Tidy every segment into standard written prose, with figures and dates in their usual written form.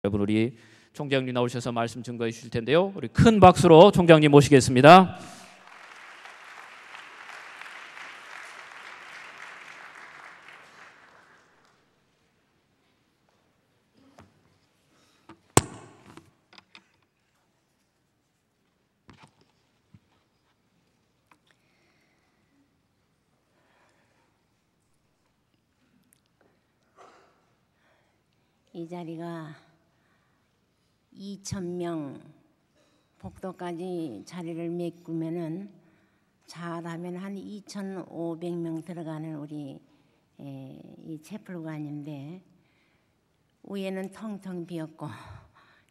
여러분, 우리 총장님 나오셔서 말씀 증거해 주실 텐데요. 우리 큰 박수로 총장님 모시겠습니다. 이 자리가 2,000명 복도까지 자리를 메꾸면은 잘하면 한 2,500명 들어가는 우리 이 채플관인데, 위에는 텅텅 비었고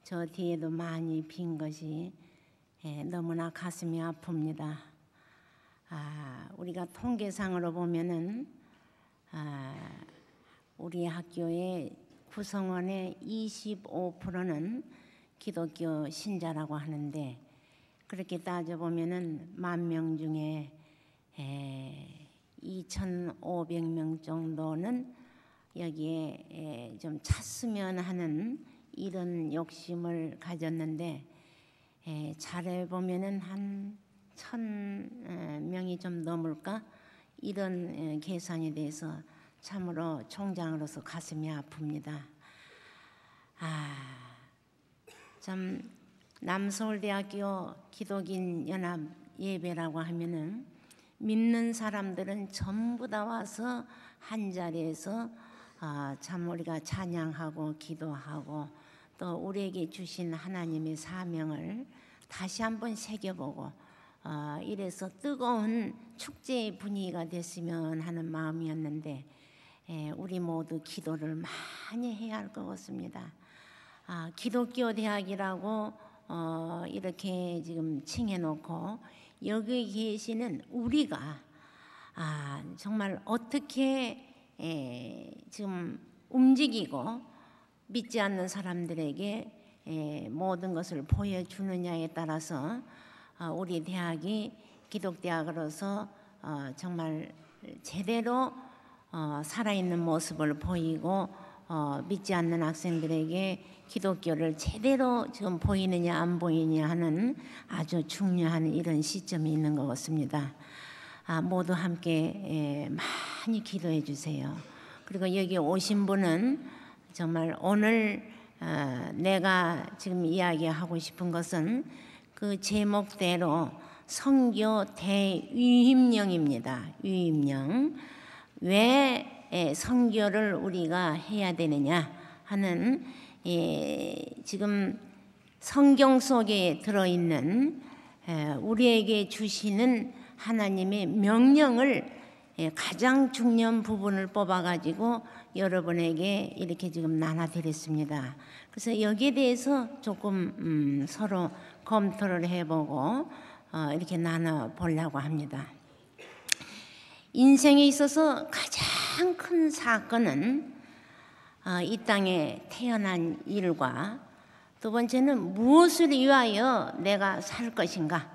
저 뒤에도 많이 빈 것이 너무나 가슴이 아픕니다. 우리가 통계상으로 보면은 우리 학교의 구성원의 25%는 기독교 신자라고 하는데, 그렇게 따져보면은 10,000명 중에 2,500명 정도는 여기에 좀 찼으면 하는 이런 욕심을 가졌는데, 잘해보면은 한 1,000명이 좀 넘을까, 이런 계산이 돼서 참으로 총장으로서 가슴이 아픕니다. 참 남서울대학교 기독인 연합 예배라고 하면은 믿는 사람들은 전부 다 와서 한 자리에서 참 우리가 찬양하고 기도하고 또 우리에게 주신 하나님의 사명을 다시 한번 새겨보고 이래서 뜨거운 축제의 분위기가 됐으면 하는 마음이었는데, 우리 모두 기도를 많이 해야 할 것 같습니다. 기독교 대학이라고 이렇게 지금 칭해놓고 여기 계시는 우리가 정말 어떻게 지금 움직이고 믿지 않는 사람들에게 모든 것을 보여주느냐에 따라서 우리 대학이 기독대학으로서 정말 제대로 살아있는 모습을 보이고 믿지 않는 학생들에게 기독교를 제대로 지금 보이느냐 안 보이느냐 하는 아주 중요한 이런 시점이 있는 것 같습니다. 모두 함께 많이 기도해 주세요. 그리고 여기 오신 분은 정말 오늘 내가 지금 이야기하고 싶은 것은 그 제목대로 선교 대위임령입니다. 위임령. 왜 선교를 우리가 해야 되느냐 하는 지금 성경 속에 들어있는 우리에게 주시는 하나님의 명령을 가장 중요한 부분을 뽑아가지고 여러분에게 이렇게 지금 나눠드렸습니다. 그래서 여기에 대해서 조금 서로 검토를 해보고 이렇게 나눠보려고 합니다. 인생에 있어서 가장 큰 사건은 이 땅에 태어난 일과, 두 번째는 무엇을 위하여 내가 살 것인가,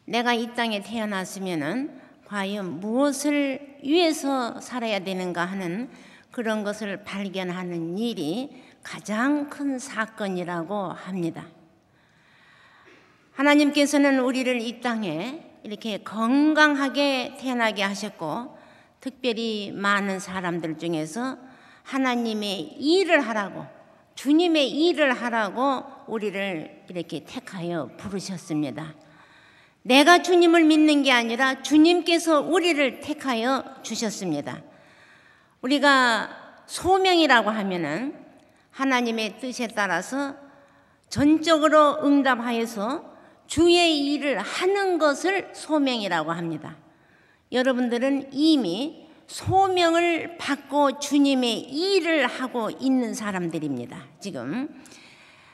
내가 이 땅에 태어났으면은 과연 무엇을 위해서 살아야 되는가 하는 그런 것을 발견하는 일이 가장 큰 사건이라고 합니다. 하나님께서는 우리를 이 땅에 이렇게 건강하게 태어나게 하셨고, 특별히 많은 사람들 중에서 하나님의 일을 하라고, 주님의 일을 하라고 우리를 이렇게 택하여 부르셨습니다. 내가 주님을 믿는 게 아니라 주님께서 우리를 택하여 주셨습니다. 우리가 소명이라고 하면은 하나님의 뜻에 따라서 전적으로 응답하여서 주의 일을 하는 것을 소명이라고 합니다. 여러분들은 이미 소명을 받고 주님의 일을 하고 있는 사람들입니다. 지금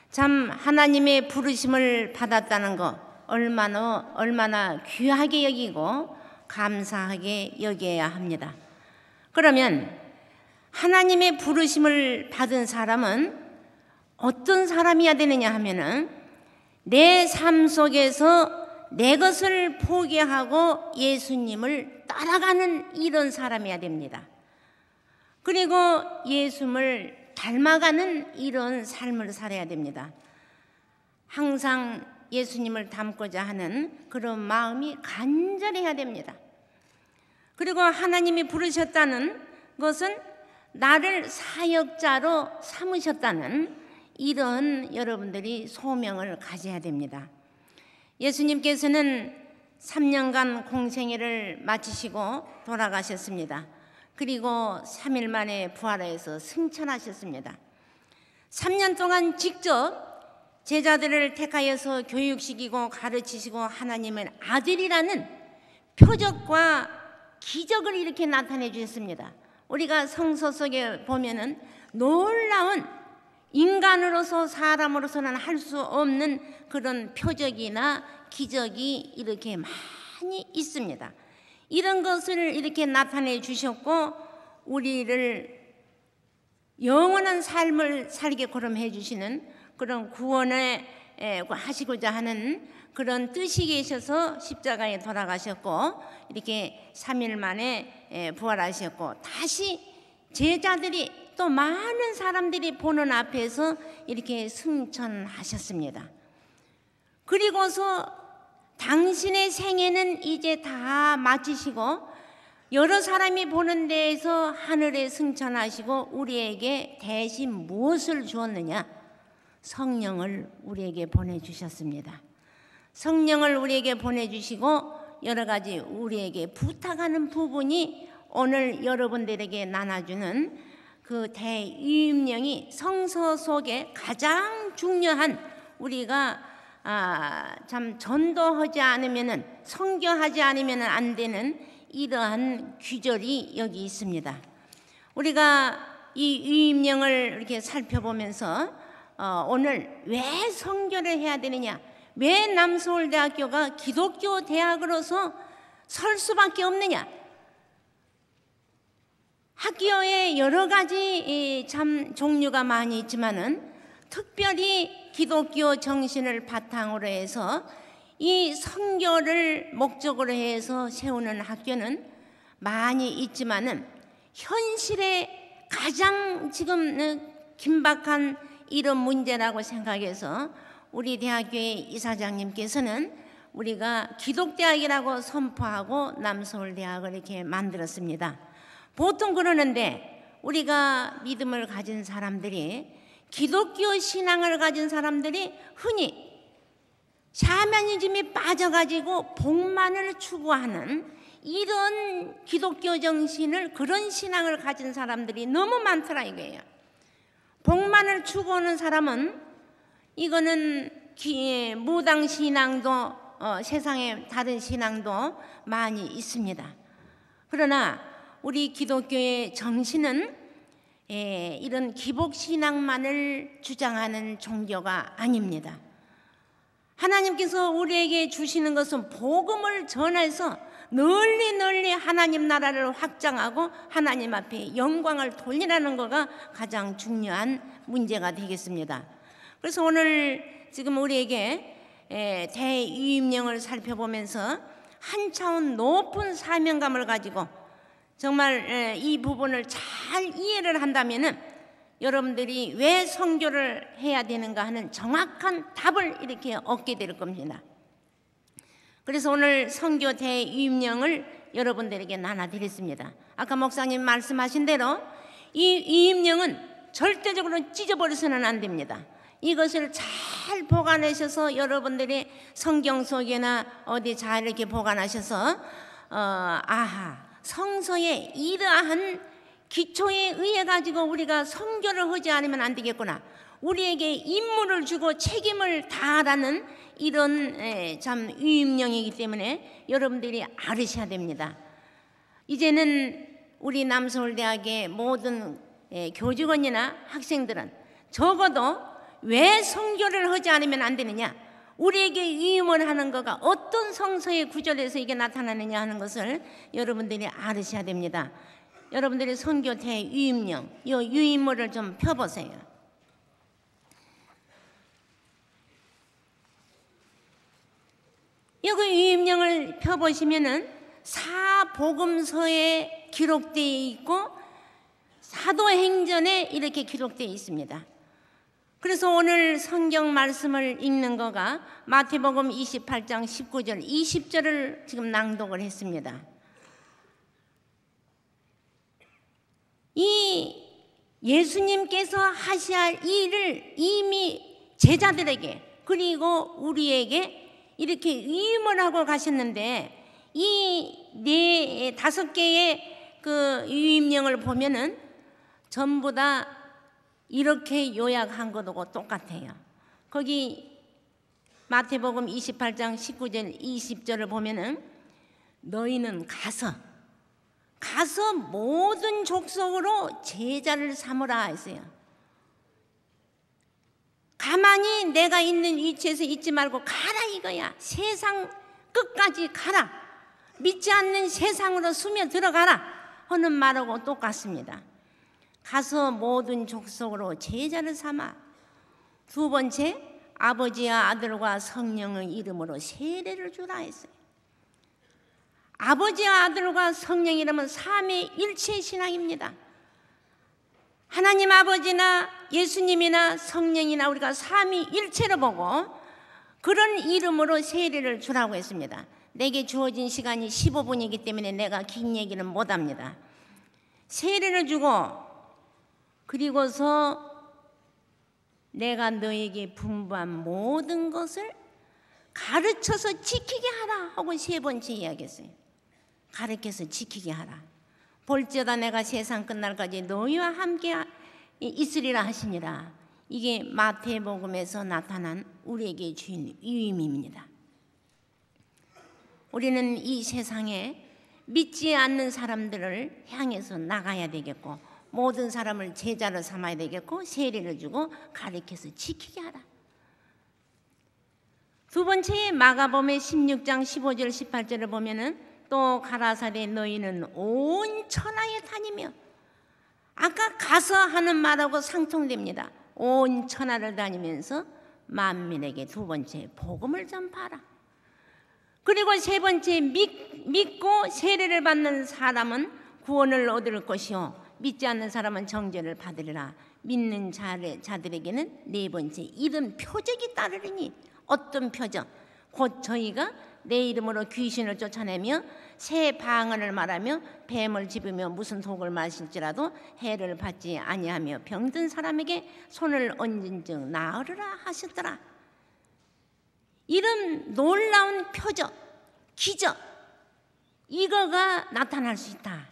참 하나님의 부르심을 받았다는 것 얼마나 귀하게 여기고 감사하게 여겨야 합니다. 그러면 하나님의 부르심을 받은 사람은 어떤 사람이어야 되느냐 하면은 내 삶 속에서 내 것을 포기하고 예수님을 따라가는 이런 사람이어야 됩니다. 그리고 예수님을 닮아가는 이런 삶을 살아야 됩니다. 항상 예수님을 닮고자 하는 그런 마음이 간절해야 됩니다. 그리고 하나님이 부르셨다는 것은 나를 사역자로 삼으셨다는 이런 여러분들이 소명을 가져야 됩니다. 예수님께서는 3년간 공생애를 마치시고 돌아가셨습니다. 그리고 3일 만에 부활해서 승천하셨습니다. 3년 동안 직접 제자들을 택하여서 교육시키고 가르치시고 하나님의 아들이라는 표적과 기적을 이렇게 나타내 주셨습니다. 우리가 성서 속에 보면은 놀라운 인간으로서 사람으로서는 할 수 없는 그런 표적이나 기적이 이렇게 많이 있습니다. 이런 것을 이렇게 나타내 주셨고 우리를 영원한 삶을 살게 거름해 주시는 그런 구원을 하시고자 하는 그런 뜻이 계셔서 십자가에 돌아가셨고 이렇게 3일 만에 부활하셨고 다시 제자들이 또 많은 사람들이 보는 앞에서 이렇게 승천하셨습니다. 그리고서 당신의 생애는 이제 다 마치시고 여러 사람이 보는 데에서 하늘에 승천하시고 우리에게 대신 무엇을 주었느냐? 성령을 우리에게 보내주셨습니다. 성령을 우리에게 보내주시고 여러 가지 우리에게 부탁하는 부분이 오늘 여러분들에게 나눠주는 그 대유임령이 성서 속에 가장 중요한 우리가 참 전도하지 않으면은 선교하지 않으면 안 되는 이러한 규절이 여기 있습니다. 우리가 이 유임령을 이렇게 살펴보면서 오늘 왜 선교를 해야 되느냐? 왜 남서울대학교가 기독교 대학으로서 설 수밖에 없느냐? 학교에 여러 가지 참 종류가 많이 있지만은 특별히 기독교 정신을 바탕으로 해서 이 선교를 목적으로 해서 세우는 학교는 많이 있지만은 현실에 가장 지금 긴박한 이런 문제라고 생각해서 우리 대학교의 이사장님께서는 우리가 기독대학이라고 선포하고 남서울대학을 이렇게 만들었습니다. 보통 그러는데 우리가 믿음을 가진 사람들이 기독교 신앙을 가진 사람들이 흔히 샤머니즘에 빠져가지고 복만을 추구하는 이런 기독교 정신을 그런 신앙을 가진 사람들이 너무 많더라 이거예요. 복만을 추구하는 사람은 이거는 무당 신앙도 세상에 다른 신앙도 많이 있습니다. 그러나 우리 기독교의 정신은 이런 기복신앙만을 주장하는 종교가 아닙니다. 하나님께서 우리에게 주시는 것은 복음을 전해서 널리 하나님 나라를 확장하고 하나님 앞에 영광을 돌리라는 것가 가장 중요한 문제가 되겠습니다. 그래서 오늘 지금 우리에게 대유임령을 살펴보면서 한 차원 높은 사명감을 가지고 정말 이 부분을 잘 이해를 한다면은 여러분들이 왜 선교를 해야 되는가 하는 정확한 답을 이렇게 얻게 될 겁니다. 그래서 오늘 선교 대유임령을 여러분들에게 나눠드렸습니다. 아까 목사님 말씀하신 대로 이 유임령은 절대적으로 찢어버려서는 안 됩니다. 이것을 잘 보관하셔서 여러분들이 성경 속에나 어디 잘 이렇게 보관하셔서 성서에 이러한 기초에 의해 가지고 우리가 선교를 하지 않으면 안 되겠구나. 우리에게 임무를 주고 책임을 다하라는 이런 참 유임령이기 때문에 여러분들이 알으셔야 됩니다. 이제는 우리 남서울대학의 모든 교직원이나 학생들은 적어도 왜 선교를 하지 않으면 안 되느냐, 우리에게 유임을 하는 거가 어떤 성서의 구절에서 이게 나타나느냐 하는 것을 여러분들이 알으셔야 됩니다. 여러분들이 선교 대유임령, 이 유임물을 좀 펴보세요. 여기 유임령을 펴보시면은 사복음서에 기록되어 있고 사도행전에 이렇게 기록되어 있습니다. 그래서 오늘 성경 말씀을 읽는 거가 마태복음 28장 19절 20절을 지금 낭독을 했습니다. 이 예수님께서 하셔야 할 일을 이미 제자들에게 그리고 우리에게 이렇게 위임을 가셨는데, 이 5개의 그 위임령을 보면은 전부 다 이렇게 요약한 것하고 똑같아요. 거기 마태복음 28장 19절 20절을 보면은 너희는 가서 모든 족속으로 제자를 삼으라 했어요. 가만히 내가 있는 위치에서 있지 말고 가라 이거야. 세상 끝까지 가라. 믿지 않는 세상으로 스며들어가라 하는 말하고 똑같습니다. 가서 모든 족속으로 제자를 삼아. 두 번째, 아버지와 아들과 성령의 이름으로 세례를 주라 했어요. 아버지와 아들과 성령 이름은 삼위일체 신앙입니다. 하나님 아버지나 예수님이나 성령이나 우리가 삼위일체로 보고 그런 이름으로 세례를 주라고 했습니다. 내게 주어진 시간이 15분이기 때문에 내가 긴 얘기는 못합니다. 세례를 주고 그리고서 내가 너에게 분부한 모든 것을 가르쳐서 지키게 하라 하고 3번째 이야기했어요. 가르쳐서 지키게 하라. 볼지어다 내가 세상 끝날까지 너희와 함께 있으리라 하시니라. 이게 마태복음에서 나타난 우리에게 주인 위임입니다. 우리는 이 세상에 믿지 않는 사람들을 향해서 나가야 되겠고 모든 사람을 제자로 삼아야 되겠고 세례를 주고 가르쳐서 지키게 하라. 두 번째 마가복음 16장 15절 18절을 보면은 또 가라사대 너희는 온 천하에 다니며, 아까 가서 하는 말하고 상통됩니다. 온 천하를 다니면서 만민에게 두 번째 복음을 전파하라. 그리고 세 번째 믿고 세례를 받는 사람은 구원을 얻을 것이요 믿지 않는 사람은 정죄를 받으리라. 믿는 자들에게는 네 번째 이런 표적이 따르리니. 어떤 표적? 곧 저희가 내 이름으로 귀신을 쫓아내며 새 방언을 말하며 뱀을 집으며 무슨 독을 마실지라도 해를 받지 아니하며 병든 사람에게 손을 얹은 즉 나으리라 하셨더라. 이런 놀라운 표적, 기적, 이거가 나타날 수 있다.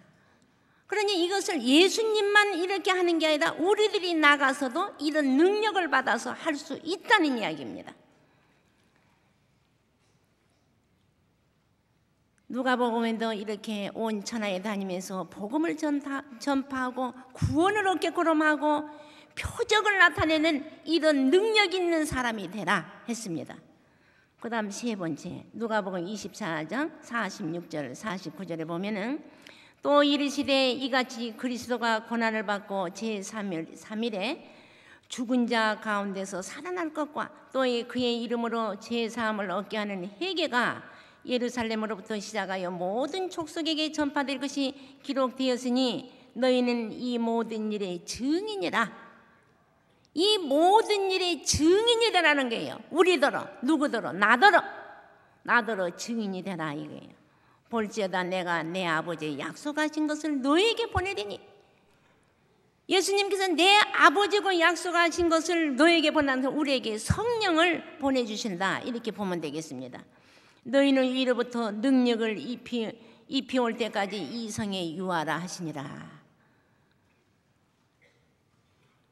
그러니 이것을 예수님만 이렇게 하는 게 아니라 우리들이 나가서도 이런 능력을 받아서 할 수 있다는 이야기입니다. 누가복음에도 이렇게 온 천하에 다니면서 복음을 전파하고 구원을 얻게끔 하고 표적을 나타내는 이런 능력 있는 사람이 되라 했습니다. 그 다음 세 번째 누가복음 24장 46절 49절에 보면은 또 이르시되 이같이 그리스도가 고난을 받고 제3일에 죽은 자 가운데서 살아날 것과 또 그의 이름으로 제사함을 얻게 하는 회개가 예루살렘으로부터 시작하여 모든 족속에게 전파될 것이 기록되었으니 너희는 이 모든 일의 증인이라. 이 모든 일의 증인이 되라는 거예요. 우리더러 누구더러 나더러 증인이 되라 이거예요. 볼지어다 내가 내 아버지의 약속하신 것을 너에게 보내리니. 예수님께서 내 아버지고 약속하신 것을 너에게 보내서 우리에게 성령을 보내주신다 이렇게 보면 되겠습니다. 너희는 위로부터 능력을 입히 올 때까지 이 성에 유하라 하시니라.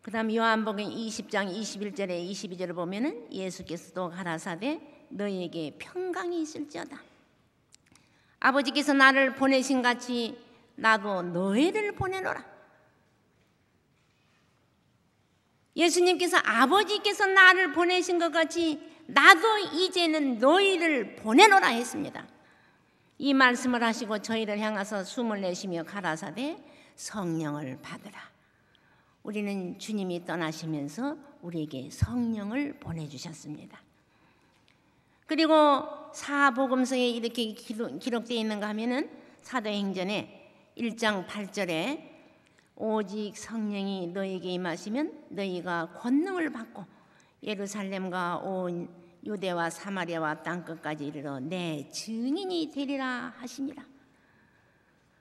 그 다음 요한복음 20장 21절에 22절을 보면은 예수께서도 가라사대 너희에게 평강이 있을지어다. 아버지께서 나를 보내신 같이 나도 너희를 보내노라. 예수님께서 아버지께서 나를 보내신 것 같이 나도 이제는 너희를 보내노라 했습니다. 이 말씀을 하시고 저희를 향해서 숨을 내쉬며 가라사대 성령을 받으라. 우리는 주님이 떠나시면서 우리에게 성령을 보내주셨습니다. 그리고 사복음서에 이렇게 기록되어 있는가 하면은 사도행전에 1장 8절에 오직 성령이 너에게 임하시면 너희가 권능을 받고 예루살렘과 온 유대와 사마리아와 땅끝까지 이르러 내 증인이 되리라 하시니라.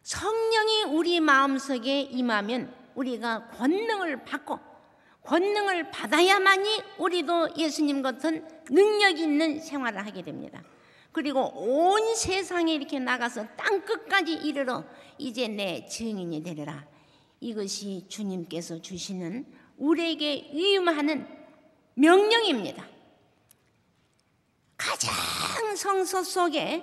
성령이 우리 마음속에 임하면 우리가 권능을 받고 권능을 받아야만이 우리도 예수님 같은 능력 있는 생활을 하게 됩니다. 그리고 온 세상에 이렇게 나가서 땅끝까지 이르러 이제 내 증인이 되리라. 이것이 주님께서 주시는 우리에게 위임하는 명령입니다. 가장 성서 속에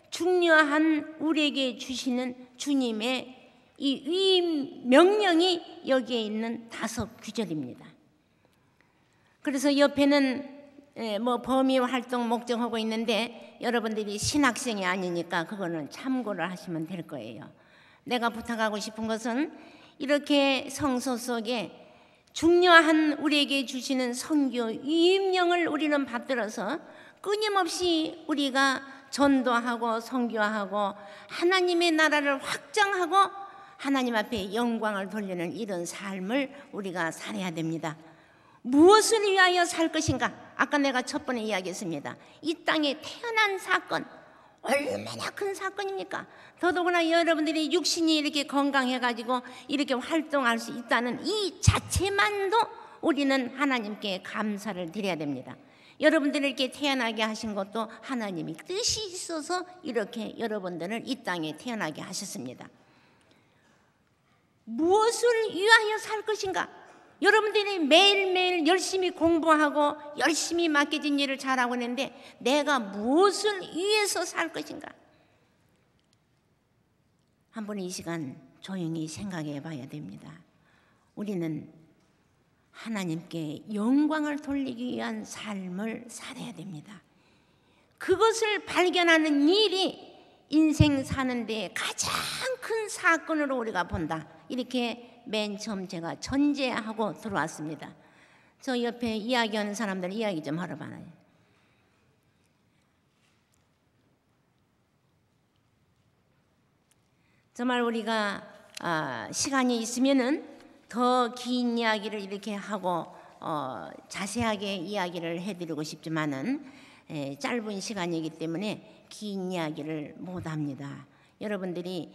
중요한 우리에게 주시는 주님의 이 위임 명령이 여기에 있는 5구절입니다. 그래서 옆에는 범위 활동 목적하고 있는데 여러분들이 신학생이 아니니까 그거는 참고를 하시면 될 거예요. 내가 부탁하고 싶은 것은 이렇게 성서 속에 중요한 우리에게 주시는 선교 위임령을 우리는 받들어서 끊임없이 우리가 전도하고 선교하고 하나님의 나라를 확장하고 하나님 앞에 영광을 돌리는 이런 삶을 우리가 살아야 됩니다. 무엇을 위하여 살 것인가? 아까 내가 첫 번에 이야기했습니다. 이 땅에 태어난 사건 얼마나 큰 사건입니까? 더더구나 여러분들이 육신이 이렇게 건강해가지고 이렇게 활동할 수 있다는 이 자체만도 우리는 하나님께 감사를 드려야 됩니다. 여러분들을 이렇게 태어나게 하신 것도 하나님이 뜻이 있어서 이렇게 여러분들을 이 땅에 태어나게 하셨습니다. 무엇을 위하여 살 것인가? 여러분들이 매일매일 열심히 공부하고 열심히 맡겨진 일을 잘하고 있는데 내가 무엇을 위해서 살 것인가? 한번 이 시간 조용히 생각해 봐야 됩니다. 우리는 하나님께 영광을 돌리기 위한 삶을 살아야 됩니다. 그것을 발견하는 일이 인생 사는 데 가장 큰 사건으로 우리가 본다. 이렇게 맨 처음 제가 전제하고 들어왔습니다. 저 옆에 이야기하는 사람들 이야기 좀 하러 봐요. 정말 우리가 시간이 있으면은 더 긴 이야기를 이렇게 하고 자세하게 이야기를 해드리고 싶지만은 짧은 시간이기 때문에 긴 이야기를 못합니다. 여러분들이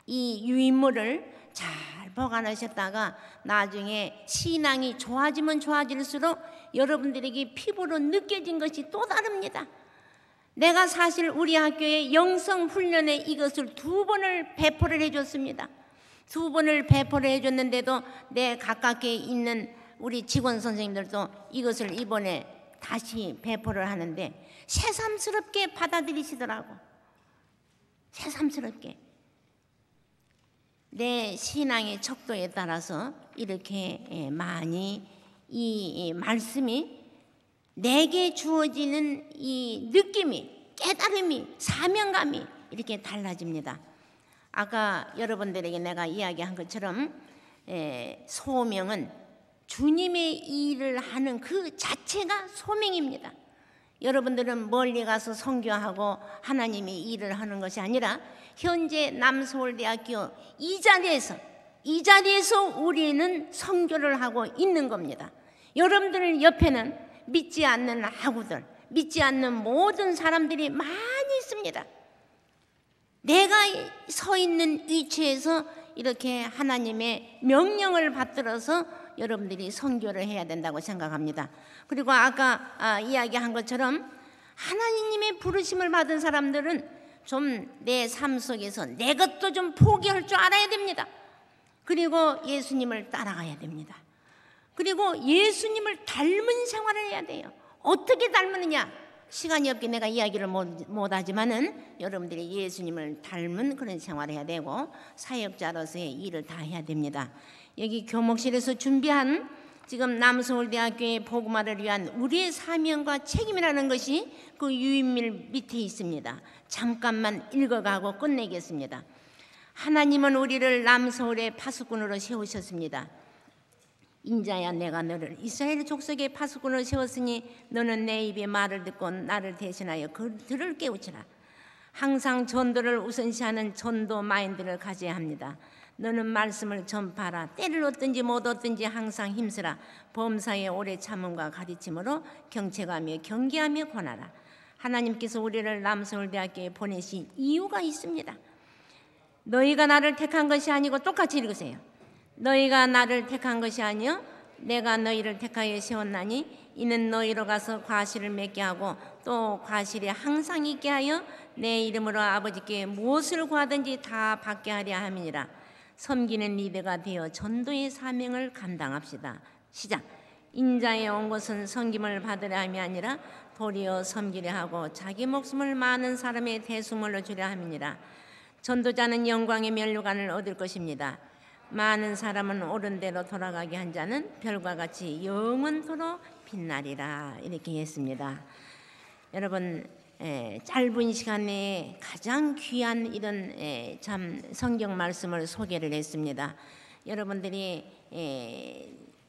이 유인물을 잘 보관하셨다가 나중에 신앙이 좋아지면 좋아질수록 여러분들에게 피부로 느껴진 것이 또 다릅니다. 내가 사실 우리 학교에 영성훈련에 이것을 2번을 배포를 해줬습니다. 2번을 배포를 해줬는데도 내 가깝게 있는 우리 직원 선생님들도 이것을 이번에 다시 배포를 하는데 새삼스럽게 받아들이시더라고. 새삼스럽게. 내 신앙의 척도에 따라서 이렇게 많이 이 말씀이 내게 주어지는 이 느낌이, 깨달음이, 사명감이 이렇게 달라집니다. 아까 여러분들에게 내가 이야기한 것처럼 소명은 주님의 일을 하는 그 자체가 소명입니다. 여러분들은 멀리 가서 선교하고 하나님의 일을 하는 것이 아니라 현재 남서울대학교 이 자리에서 우리는 선교를 하고 있는 겁니다. 여러분들 옆에는 믿지 않는 아구들, 믿지 않는 모든 사람들이 많이 있습니다. 내가 서 있는 위치에서 이렇게 하나님의 명령을 받들어서 여러분들이 선교를 해야 된다고 생각합니다. 그리고 아까 이야기한 것처럼 하나님의 부르심을 받은 사람들은 좀 내 삶 속에서 내 것도 좀 포기할 줄 알아야 됩니다. 그리고 예수님을 따라가야 됩니다. 그리고 예수님을 닮은 생활을 해야 돼요. 어떻게 닮느냐? 시간이 없게 내가 이야기를 못하지만은 여러분들이 예수님을 닮은 그런 생활을 해야 되고 사역자로서의 일을 다 해야 됩니다. 여기 교목실에서 준비한 지금 남서울대학교의 복음화를 위한 우리의 사명과 책임이라는 것이 그 유인밀 밑에 있습니다. 잠깐만 읽어가고 끝내겠습니다. 하나님은 우리를 남서울의 파수꾼으로 세우셨습니다. 인자야 내가 너를 이스라엘 족속의 파수꾼으로 세웠으니 너는 내 입의 말을 듣고 나를 대신하여 그들을 깨우치라. 항상 전도를 우선시하는 전도 마인드를 가져야 합니다. 너는 말씀을 전파하라. 때를 얻든지 못 얻든지 항상 힘쓰라. 범사에 오래 참음과 가르침으로 경책하며 경계하며 권하라. 하나님께서 우리를 남서울대학교에 보내신 이유가 있습니다. 너희가 나를 택한 것이 아니고, 똑같이 읽으세요. 너희가 나를 택한 것이 아니요 내가 너희를 택하여 세웠나니 이는 너희로 가서 과실을 맺게 하고 또 과실에 항상 있게 하여 내 이름으로 아버지께 무엇을 구하든지 다 받게 하려 함이니라. 섬기는 리더가 되어 전도의 사명을 감당합시다. 시작. 인자에 온 것은 섬김을 받으려 함이 아니라 도리어 섬기려 하고 자기 목숨을 많은 사람의 대수물로 주려 함이니라. 전도자는 영광의 면류관을 얻을 것입니다. 많은 사람은 옳은 대로 돌아가게 한 자는 별과 같이 영원토록 빛나리라. 이렇게 했습니다. 여러분, 짧은 시간 내에 가장 귀한 이런 참 성경 말씀을 소개를 했습니다. 여러분들이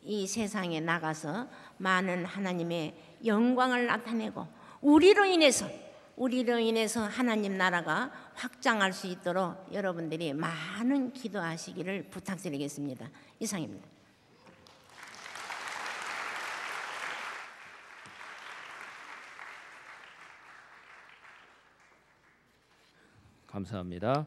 이 세상에 나가서 많은 하나님의 영광을 나타내고 우리로 인해서 하나님 나라가 확장할 수 있도록 여러분들이 많은 기도하시기를 부탁드리겠습니다. 이상입니다. 감사합니다.